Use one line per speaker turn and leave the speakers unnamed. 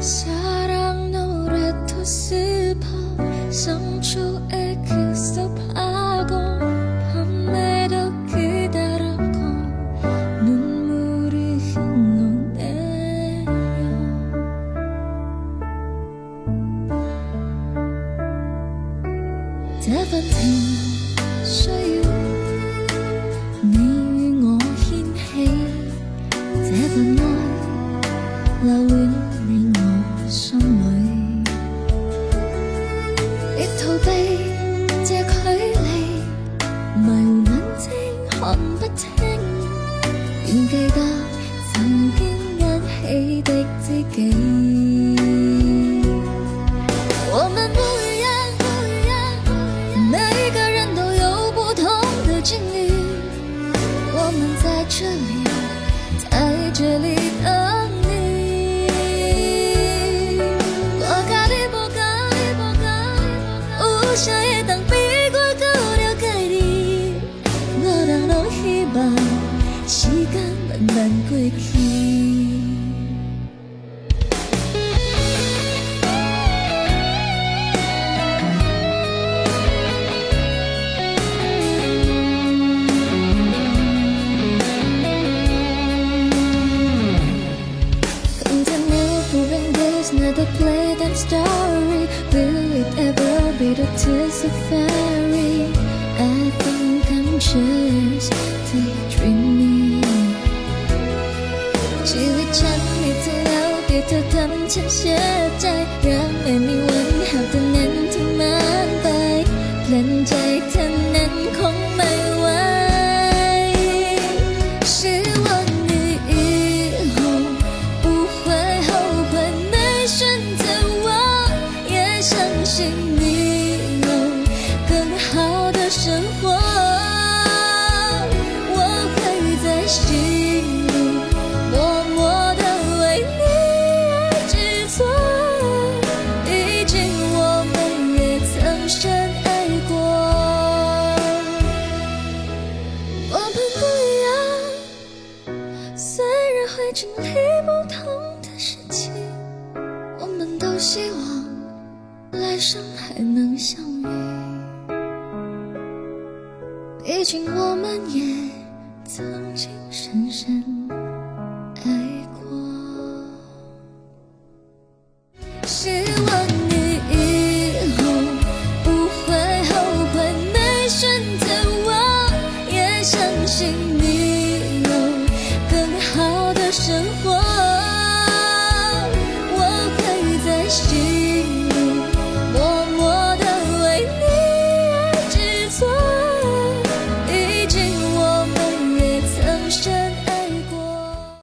사랑 노래도 슬퍼 상처에 급습하고 밤에도 기다렸고 눈물이 흘러내려這份情需要你與我牽起，這份愛留戀你我心裏，別逃避這距離，迷糊眼睛看不清，願記得曾經一起的知己。我們不一樣，每個人都有不同的境遇，我們在這裡，在這裡等你。我咖喱不該，有啥會當比我更了解你，我當攏希望時間慢慢過去。Another playtime story. Will it ever be the tears of fairy? I think I'm just daydreaming. ชีวิตฉันมีเธอแล้วที่เธอทำฉันเสียใจยังไม่มีวันหากเธอนั้นทำมันไปพลันใจเธอนั้นคงไม่ไหว希望你以后不会后悔没选择我，也相信你有更好的生活。我会在心里默默地为你而执着，毕竟我们也曾深爱过。我们不一样，虽然会经历不同的事情，我们都希望來生還能相遇，畢竟我們也曾經深深